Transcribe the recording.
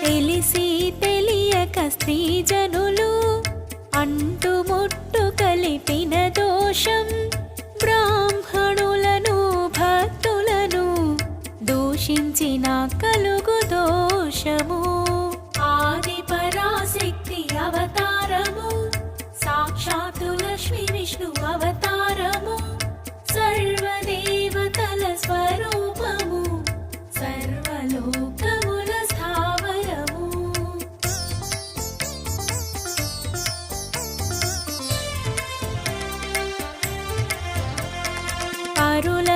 తెలిసి తెలియక స్త్రీ జనులు అంటుముట్టు కలిపిన దోషం బ్రాహ్మణులను భక్తులను దూషించిన కలుగు దోషము. ఆది పరాశక్తి అవతారము సాక్షాత్తు లక్ష్మీ విష్ణు అవతారము సర్వదేవతల స్వరూపము సర్వలోకముల స్థావరము. పరుల